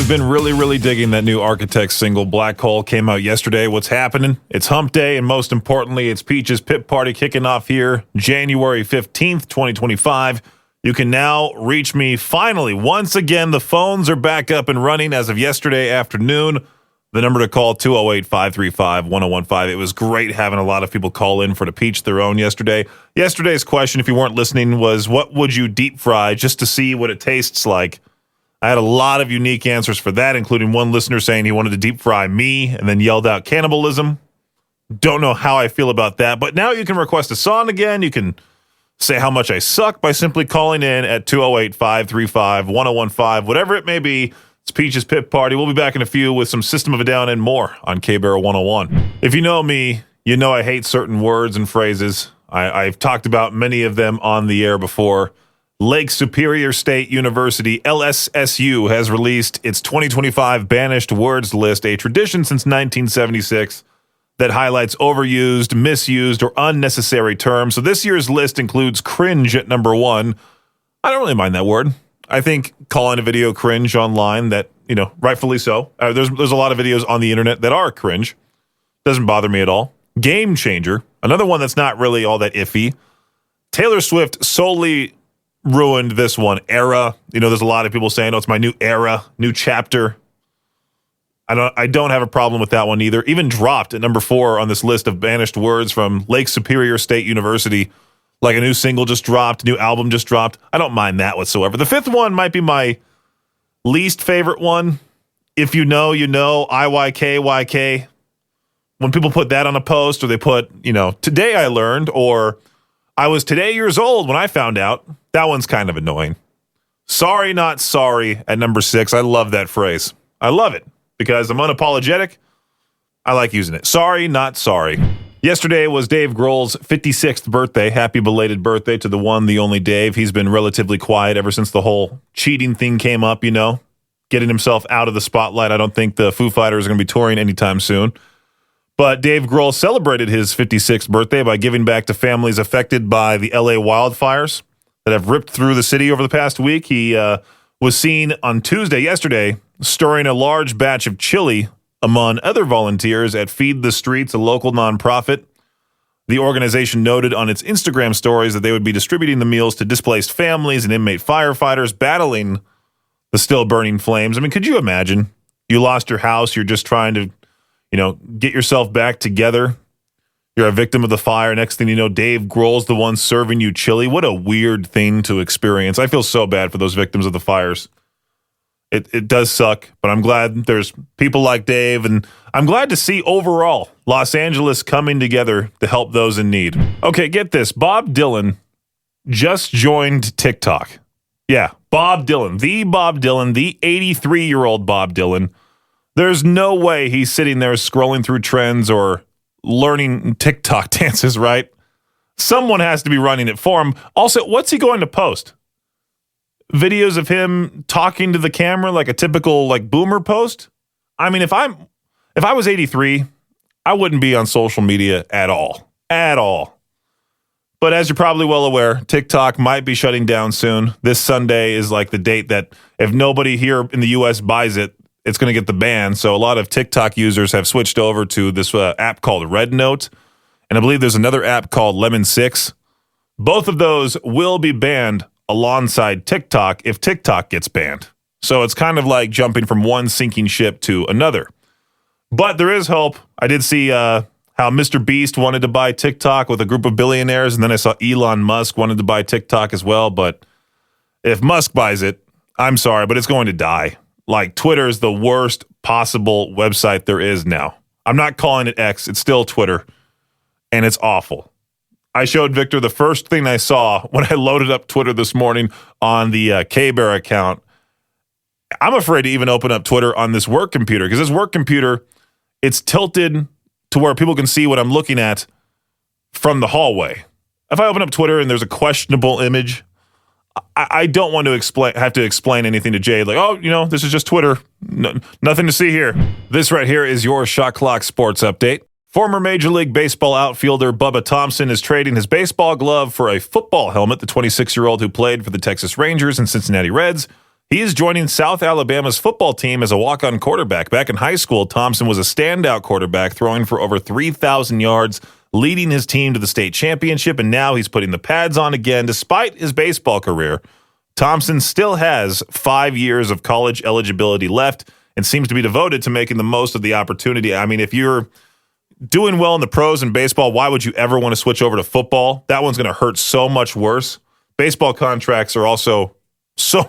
I've been really digging that new Architects single, Black Hole, came out yesterday. What's happening? It's hump day, and most importantly, it's Peach's Pit Party kicking off here January 15th, 2025. You can now reach me finally. Once again, the phones are back up and running as of yesterday afternoon. The number to call, 208-535-1015. It was great having a lot of people call in for the Peach their own yesterday. Yesterday's question, if you weren't listening, was what would you deep fry just to see what it tastes like? I had a lot of unique answers for that, including one listener saying he wanted to deep fry me and then yelled out cannibalism. Don't know how I feel about that, but now you can request a song again. You can say how much I suck by simply calling in at 208-535-1015, whatever it may be. It's Peach's Pit Party. We'll be back in a few with some System of a Down and more on K-Barrel 101. If you know me, you know I hate certain words and phrases. I've talked about many of them on the air before. Lake Superior State University, LSSU, has released its 2025 Banished Words List, a tradition since 1976 that highlights overused, misused, or unnecessary terms. So this year's list includes cringe at number 1. I don't really mind that word. I think calling a video cringe online, that, rightfully so. There's a lot of videos on the internet that are cringe. Doesn't bother me at all. Game changer, another one that's not really all that iffy. Taylor Swift solely ruined this one. Era. There's a lot of people saying, it's my new era, new chapter. I don't have a problem with that one either. Even dropped at number 4 on this list of banished words from Lake Superior State University. Like a new single just dropped, new album just dropped. I don't mind that whatsoever. The 5th one might be my least favorite one. If you know, you know, IYK. When people put that on a post, or they put, today I learned, or I was today years old when I found out, that one's kind of annoying. Sorry, not sorry at number 6. I love that phrase. I love it because I'm unapologetic. I like using it. Sorry, not sorry. Yesterday was Dave Grohl's 56th birthday. Happy belated birthday to the one, the only Dave. He's been relatively quiet ever since the whole cheating thing came up, getting himself out of the spotlight. I don't think the Foo Fighters are going to be touring anytime soon. But Dave Grohl celebrated his 56th birthday by giving back to families affected by the LA wildfires that have ripped through the city over the past week. He was seen on yesterday, stirring a large batch of chili among other volunteers at Feed the Streets, a local nonprofit. The organization noted on its Instagram stories that they would be distributing the meals to displaced families and inmate firefighters battling the still burning flames. I mean, could you imagine? You lost your house. You're just trying to, get yourself back together. You're a victim of the fire. Next thing you know, Dave Grohl's the one serving you chili. What a weird thing to experience. I feel so bad for those victims of the fires. It does suck, but I'm glad there's people like Dave, and I'm glad to see overall Los Angeles coming together to help those in need. Okay, get this. Bob Dylan just joined TikTok. Yeah, Bob Dylan, the 83-year-old Bob Dylan. There's no way he's sitting there scrolling through trends or learning TikTok dances, right? Someone has to be running it for him. Also, what's he going to post? Videos of him talking to the camera like a typical boomer post? I mean, if I was 83, I wouldn't be on social media at all. At all. But as you're probably well aware, TikTok might be shutting down soon. This Sunday is the date that if nobody here in the U.S. buys it, it's going to get the ban. So a lot of TikTok users have switched over to this app called Red Note. And I believe there's another app called Lemon 6. Both of those will be banned alongside TikTok if TikTok gets banned. So it's kind of like jumping from one sinking ship to another. But there is hope. I did see how Mr. Beast wanted to buy TikTok with a group of billionaires, and then I saw Elon Musk wanted to buy TikTok as well. But if Musk buys it, I'm sorry, but it's going to die. Twitter is the worst possible website there is now. I'm not calling it X. It's still Twitter, and it's awful. I showed Victor the first thing I saw when I loaded up Twitter this morning on the K-Bear account. I'm afraid to even open up Twitter on this work computer because this work computer, it's tilted to where people can see what I'm looking at from the hallway. If I open up Twitter and there's a questionable image, I don't want to have to explain anything to Jade. This is just Twitter. No, nothing to see here. This right here is your Shot Clock Sports Update. Former Major League Baseball outfielder Bubba Thompson is trading his baseball glove for a football helmet. The 26-year-old who played for the Texas Rangers and Cincinnati Reds, He is joining South Alabama's football team as a walk-on quarterback. Back in high school, Thompson was a standout quarterback, throwing for over 3,000 yards, leading his team to the state championship, and now he's putting the pads on again. Despite his baseball career, Thompson still has 5 years of college eligibility left and seems to be devoted to making the most of the opportunity. I mean, if you're doing well in the pros in baseball, why would you ever want to switch over to football? That one's going to hurt so much worse. Baseball contracts are also so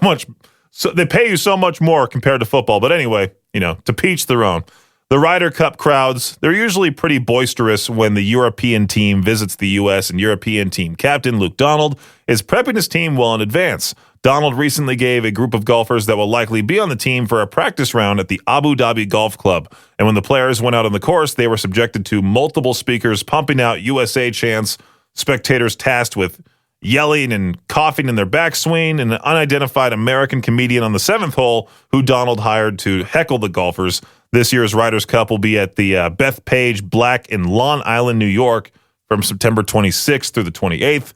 they pay you so much more compared to football. But anyway, to each their own. The Ryder Cup crowds, they're usually pretty boisterous when the European team visits the U.S., and European team captain Luke Donald is prepping his team well in advance. Donald recently gave a group of golfers that will likely be on the team for a practice round at the Abu Dhabi Golf Club. And when the players went out on the course, they were subjected to multiple speakers pumping out USA chants, spectators tasked with yelling and coughing in their backswing, and an unidentified American comedian on the 7th hole who Donald hired to heckle the golfers. This year's Ryder's Cup will be at the Bethpage Black in Long Island, New York from September 26th through the 28th.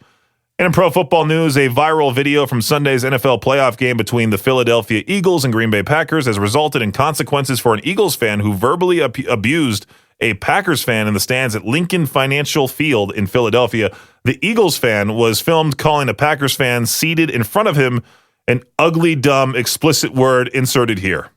And in pro football news, a viral video from Sunday's NFL playoff game between the Philadelphia Eagles and Green Bay Packers has resulted in consequences for an Eagles fan who verbally abused a Packers fan in the stands at Lincoln Financial Field in Philadelphia. The Eagles fan was filmed calling a Packers fan seated in front of him an ugly, dumb, explicit word inserted here.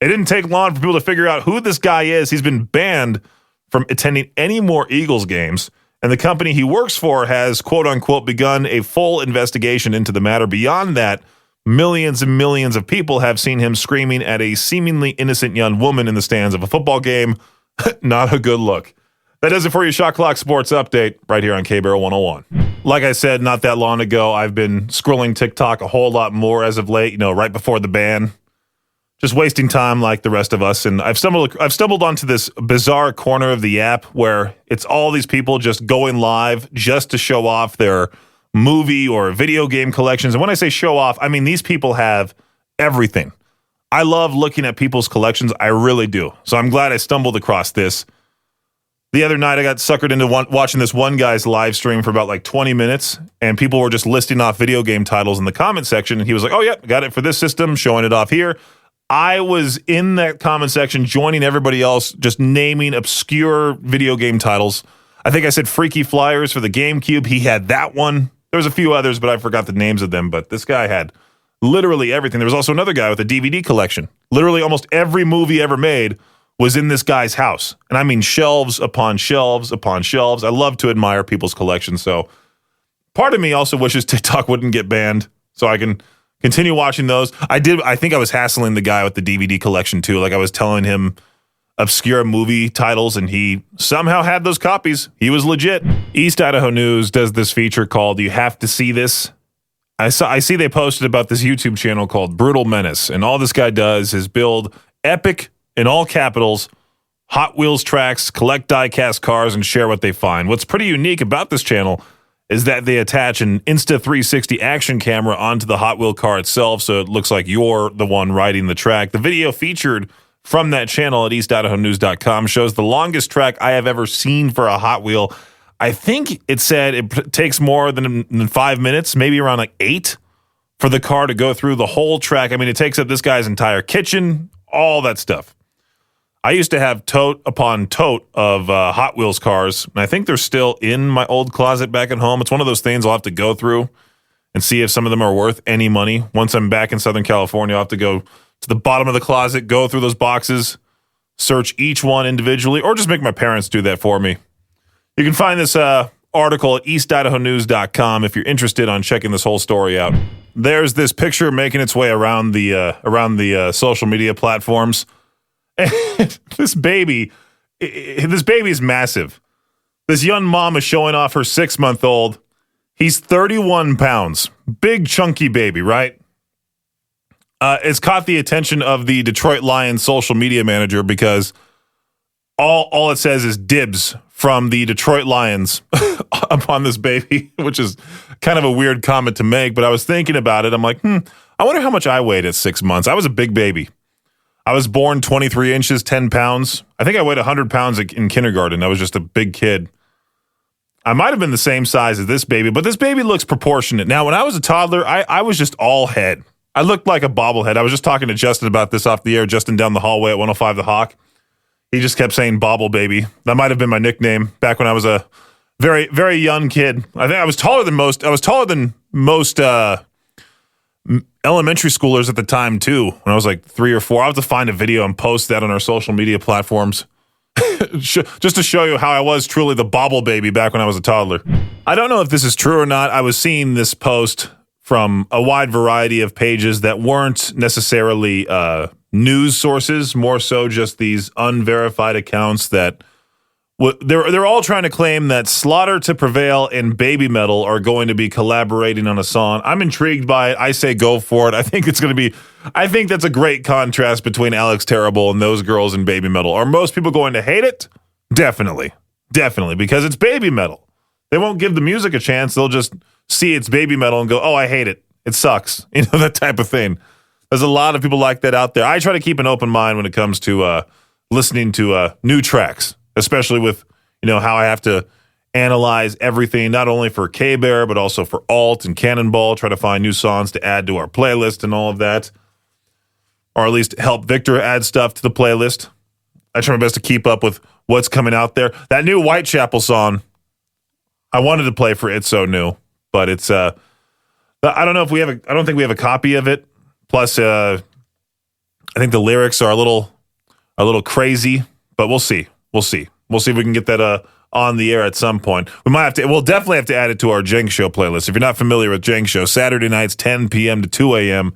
It didn't take long for people to figure out who this guy is. He's been banned from attending any more Eagles games, and the company he works for has, quote-unquote, begun a full investigation into the matter. Beyond that, millions and millions of people have seen him screaming at a seemingly innocent young woman in the stands of a football game. Not a good look. That does it for your Shot Clock Sports Update right here on K-Barrel 101. Like I said, not that long ago, I've been scrolling TikTok a whole lot more as of late, right before the ban. Just wasting time like the rest of us. And I've stumbled onto this bizarre corner of the app where it's all these people just going live just to show off their movie or video game collections. And when I say show off, I mean these people have everything. I love looking at people's collections. I really do. So I'm glad I stumbled across this. The other night, I got suckered into watching this one guy's live stream for about 20 minutes, and people were just listing off video game titles in the comment section, and he was like, oh, yeah, got it for this system, showing it off here. I was in that comment section joining everybody else, just naming obscure video game titles. I think I said Freaky Flyers for the GameCube. He had that one. There was a few others, but I forgot the names of them, but this guy had literally everything. There was also another guy with a DVD collection. Literally almost every movie ever made was in this guy's house. And I mean shelves upon shelves upon shelves. I love to admire people's collections. So part of me also wishes TikTok wouldn't get banned so I can continue watching those. I think I was hassling the guy with the DVD collection too. I was telling him obscure movie titles and he somehow had those copies. He was legit. East Idaho News does this feature called You Have to See This. I see they posted about this YouTube channel called Brutal Menace, and all this guy does is build epic, in all capitals, Hot Wheels tracks, collect die-cast cars, and share what they find. What's pretty unique about this channel is that they attach an Insta360 action camera onto the Hot Wheel car itself, so it looks like you're the one riding the track. The video featured from that channel at eastidahonews.com shows the longest track I have ever seen for a Hot Wheel. I think it said it takes more than 5 minutes, maybe around 8, for the car to go through the whole track. I mean, it takes up this guy's entire kitchen, all that stuff. I used to have tote upon tote of Hot Wheels cars, and I think they're still in my old closet back at home. It's one of those things I'll have to go through and see if some of them are worth any money. Once I'm back in Southern California, I'll have to go to the bottom of the closet, go through those boxes, search each one individually, or just make my parents do that for me. You can find this article at eastidahonews.com if you're interested on checking this whole story out. There's this picture making its way around the social media platforms. And this baby is massive. This young mom is showing off her 6-month-old. He's 31 pounds. Big, chunky baby, right? It's caught the attention of the Detroit Lions social media manager because all it says is dibs from the Detroit Lions upon this baby, which is kind of a weird comment to make, but I was thinking about it. I'm like, I wonder how much I weighed at 6 months. I was a big baby. I was born 23 inches, 10 pounds. I think I weighed 100 pounds in kindergarten. I was just a big kid. I might have been the same size as this baby, but this baby looks proportionate. Now, when I was a toddler, I was just all head. I looked like a bobblehead. I was just talking to Justin about this off the air, Justin down the hallway at 105 The Hawk. He just kept saying Bobble Baby. That might have been my nickname back when I was a very, very young kid. I think I was taller than most. I was taller than most elementary schoolers at the time, too. When I was like 3 or 4. I'll have to find a video and post that on our social media platforms. Just to show you how I was truly the Bobble Baby back when I was a toddler. I don't know if this is true or not. I was seeing this post from a wide variety of pages that weren't necessarily news sources, more so just these unverified accounts that they're all trying to claim that Slaughter to Prevail and Baby Metal are going to be collaborating on a song. I'm intrigued by it. I say go for it. I think that's a great contrast between Alex Terrible and those girls in Baby Metal. Are most people going to hate it? Definitely, because it's Baby Metal. They won't give the music a chance. They'll just see it's Baby Metal and go, oh, I hate it. It sucks. That type of thing. There's a lot of people like that out there. I try to keep an open mind when it comes to listening to new tracks, especially with, how I have to analyze everything, not only for K-Bear, but also for Alt and Cannonball, try to find new songs to add to our playlist and all of that, or at least help Victor add stuff to the playlist. I try my best to keep up with what's coming out there. That new Whitechapel song, I wanted to play for It's So New, but it's I don't know if I don't think we have a copy of it. Plus, I think the lyrics are a little crazy, but we'll see. We'll see if we can get that on the air at some point. We'll definitely have to add it to our Jenk Show playlist. If you're not familiar with Jenk Show, Saturday nights, 10 p.m. to 2 a.m.,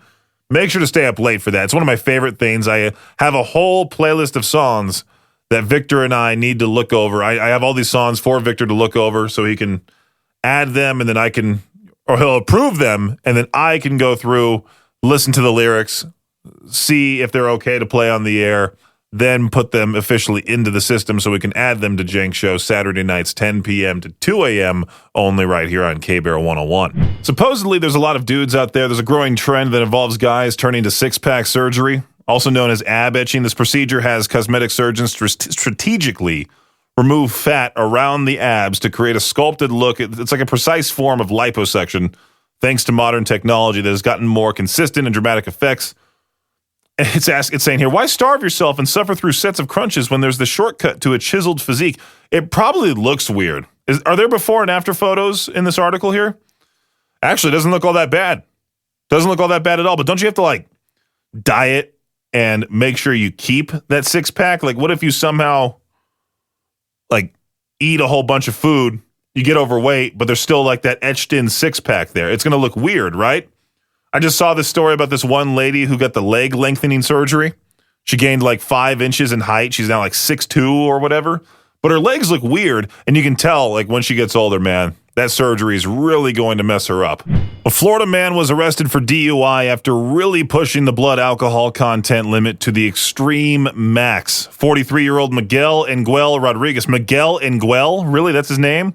make sure to stay up late for that. It's one of my favorite things. I have a whole playlist of songs that Victor and I need to look over. I have all these songs for Victor to look over so he can add them, and then he'll approve them, and then I can go through, listen to the lyrics, see if they're okay to play on the air, then put them officially into the system so we can add them to Jenk Show Saturday nights, 10 p.m. to 2 a.m., only right here on K-Bear 101. Supposedly, there's a lot of dudes out there. There's a growing trend that involves guys turning to six-pack surgery, also known as ab etching. This procedure has cosmetic surgeons strategically remove fat around the abs to create a sculpted look. It's like a precise form of liposuction, thanks to modern technology that has gotten more consistent and dramatic effects. It's saying here, why starve yourself and suffer through sets of crunches when there's the shortcut to a chiseled physique? It probably looks weird. Are there before and after photos in this article here? Actually, it doesn't look all that bad. Doesn't look all that bad at all. But don't you have to diet and make sure you keep that six-pack? What if you somehow eat a whole bunch of food, you get overweight, but there's still that etched-in six-pack there? It's going to look weird, right? I just saw this story about this one lady who got the leg-lengthening surgery. She gained 5 inches in height. She's now 6'2" or whatever. But her legs look weird, and you can tell when she gets older, man, that surgery is really going to mess her up. A Florida man was arrested for DUI after really pushing the blood alcohol content limit to the extreme max. 43-year-old Miguel Engel Rodriguez. Miguel Engel? Really? That's his name?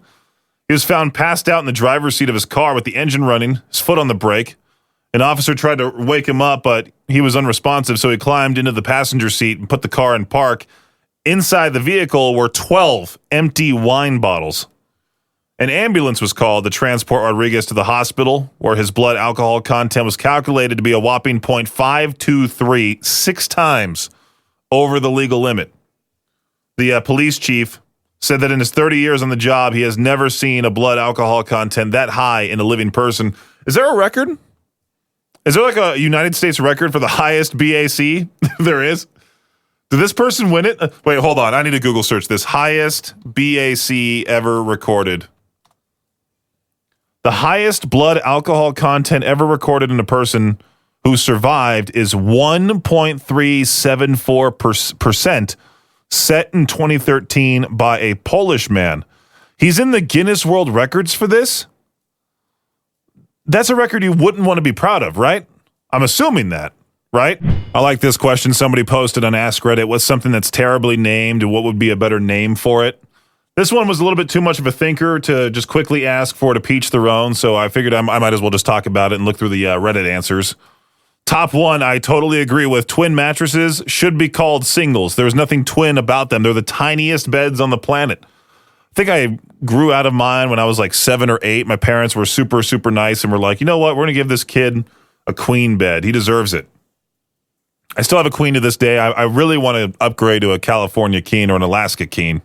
He was found passed out in the driver's seat of his car with the engine running, his foot on the brake. An officer tried to wake him up, but he was unresponsive, so he climbed into the passenger seat and put the car in park. Inside the vehicle were 12 empty wine bottles. An ambulance was called to transport Rodriguez to the hospital, where his blood alcohol content was calculated to be a whopping .523, 6 times over the legal limit. The police chief said that in his 30 years on the job, he has never seen a blood alcohol content that high in a living person. Is there a record? Is there a United States record for the highest BAC there is? Did this person win it? Wait, hold on. I need to Google search this. Highest BAC ever recorded. The highest blood alcohol content ever recorded in a person who survived is 1.374%, set in 2013 by a Polish man. He's in the Guinness World Records for this? That's a record you wouldn't want to be proud of, right? I'm assuming that, right? I like this question somebody posted on Ask Reddit. What's something that's terribly named and what would be a better name for it? This one was a little bit too much of a thinker to just quickly ask for to each their own, so I figured I might as well just talk about it and look through the Reddit answers. Top one, I totally agree with. Twin mattresses should be called singles. There's nothing twin about them. They're the tiniest beds on the planet. I think I grew out of mine when I was 7 or 8. My parents were super, super nice and were like, you know what? We're going to give this kid a queen bed. He deserves it. I still have a queen to this day. I really want to upgrade to a California king or an Alaska king.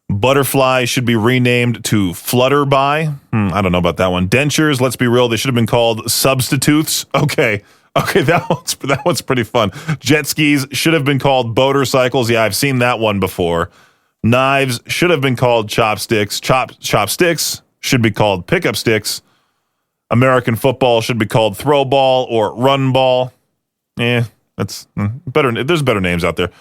Butterfly should be renamed to Flutterby. I don't know about that one. Dentures, let's be real, they should have been called substitutes. Okay, that one's pretty fun. Jet skis should have been called boatercycles. Yeah, I've seen that one before. Knives should have been called chopsticks. Chopsticks should be called pickup sticks. American football should be called throw ball or run ball. That's better. There's better names out there.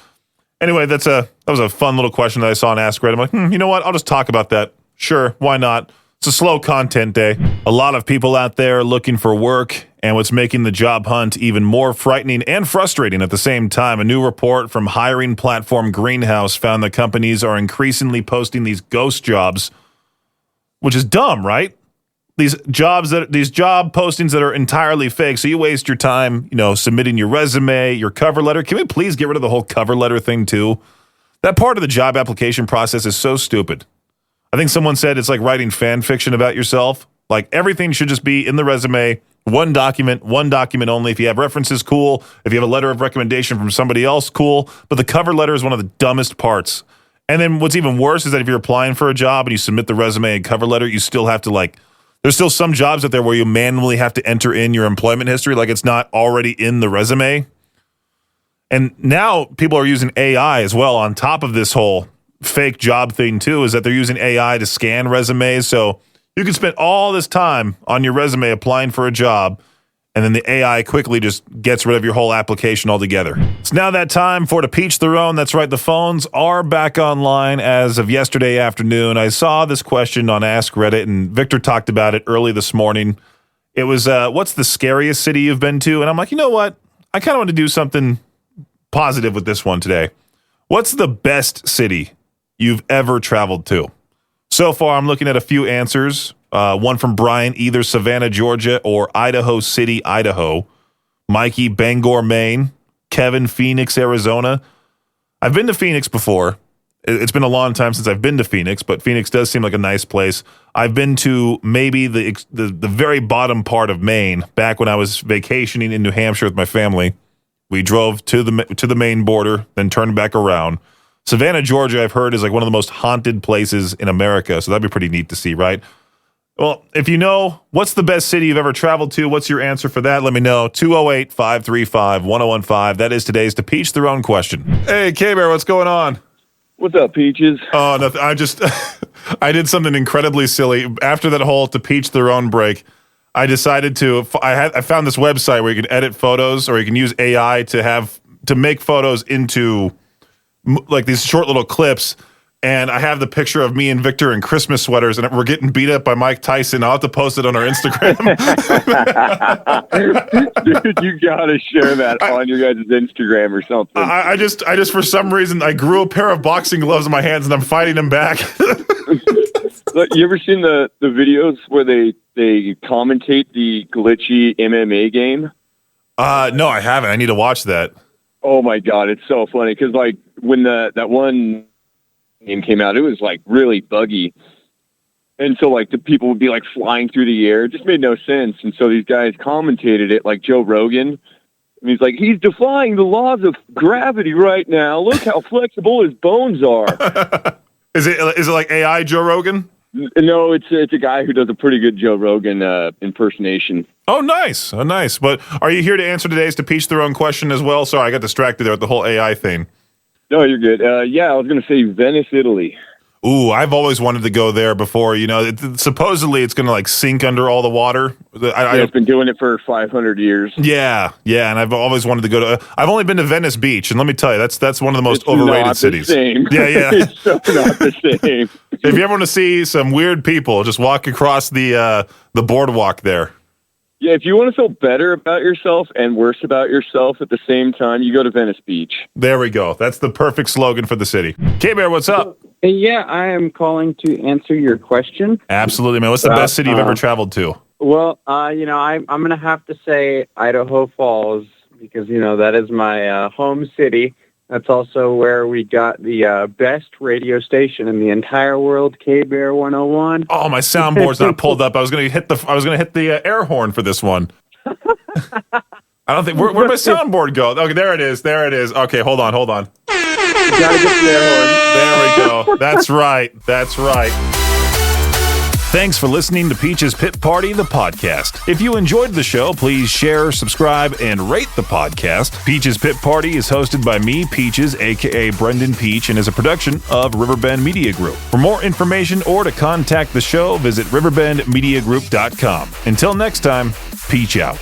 Anyway, that was a fun little question that I saw on Ask Reddit. I'm like, you know what? I'll just talk about that. Sure, why not? It's a slow content day. A lot of people out there looking for work, and what's making the job hunt even more frightening and frustrating at the same time. A new report from hiring platform Greenhouse found that companies are increasingly posting these ghost jobs, which is dumb, right? These job postings that are entirely fake. So you waste your time, submitting your resume, your cover letter. Can we please get rid of the whole cover letter thing too? That part of the job application process is so stupid. I think someone said it's like writing fan fiction about yourself. Like everything should just be in the resume, one document only. If you have references, cool. If you have a letter of recommendation from somebody else, cool. But the cover letter is one of the dumbest parts. And then what's even worse is that if you're applying for a job and you submit the resume and cover letter, you still have to there's still some jobs out there where you manually have to enter in your employment history like it's not already in the resume. And now people are using AI as well on top of this whole fake job thing too, is that they're using AI to scan resumes. So you can spend all this time on your resume applying for a job, and then the AI quickly just gets rid of your whole application altogether. It's now that time for To Peach Their Own. That's right, the phones are back online as of yesterday afternoon. I saw this question on Ask Reddit, and Victor talked about it early this morning. It was, what's the scariest city you've been to? And I'm like, you know what? I kind of want to do something positive with this one today. What's the best city you've ever traveled to? So far, I'm looking at a few answers. One from Brian, either Savannah, Georgia, or Idaho City, Idaho. Mikey, Bangor, Maine. Kevin, Phoenix, Arizona. I've been to Phoenix before. It's been a long time since I've been to Phoenix, but Phoenix does seem like a nice place. I've been to maybe the very bottom part of Maine back when I was vacationing in New Hampshire with my family. We drove to the Maine border, then turned back around. Savannah, Georgia, I've heard is like one of the most haunted places in America, so that'd be pretty neat to see, right? Well, if you know, what's the best city you've ever traveled to? What's your answer for that? Let me know. 208-535-1015. That is today's To Peach Their Own question. Hey, K-Bear, what's going on? What's up, Peaches? Oh, nothing. I did something incredibly silly. After that whole To Peach Their Own break, I decided I found this website where you can edit photos, or you can use AI to make photos into like these short little clips. And I have the picture of me and Victor in Christmas sweaters, and we're getting beat up by Mike Tyson. I'll have to post it on our Instagram. Dude, you gotta share that on your guys' Instagram or something. I just for some reason I grew a pair of boxing gloves in my hands, and I'm fighting them back. Look, you ever seen the videos where they commentate the glitchy MMA game? No, I haven't. I need to watch that. Oh my god, it's so funny because like when that one game came out, it was like really buggy, and so like the people would be like flying through the air. It just made no sense. And so these guys commentated it, like Joe Rogan, and he's like, he's defying the laws of gravity right now. Look how flexible his bones are. Is it like AI Joe Rogan? No, it's a guy who does a pretty good Joe Rogan impersonation. Oh, nice. But are you here to answer today's To Peach Their Own question as well? Sorry, I got distracted there with the whole AI thing. No, you're good. Yeah, I was going to say Venice, Italy. Ooh, I've always wanted to go there before. Supposedly it's going to like sink under all the water. It's been doing it for 500 years. Yeah, and I've always wanted to go to. I've only been to Venice Beach, and let me tell you, that's one of the most overrated cities. Same. Yeah, It's so not the same. If you ever want to see some weird people, just walk across the boardwalk there. Yeah, if you want to feel better about yourself and worse about yourself at the same time, you go to Venice Beach. There we go. That's the perfect slogan for the city. K-Bear, what's up? Yeah, I am calling to answer your question. Absolutely, man. What's the best city you've ever traveled to? Well, I'm going to have to say Idaho Falls because, that is my home city. That's also where we got the best radio station in the entire world, K-Bear 101. Oh, my soundboard's not pulled up. I was going to hit the air horn for this one. I don't think. Where'd my soundboard go? Okay, there it is. There it is. Okay, hold on. You gotta get to there, There we go. That's right. That's right. Thanks for listening to Peach's Pit Party, the podcast. If you enjoyed the show, please share, subscribe, and rate the podcast. Peach's Pit Party is hosted by me, Peaches, a.k.a. Brendan Peach, and is a production of Riverbend Media Group. For more information or to contact the show, visit riverbendmediagroup.com. Until next time, Peach out.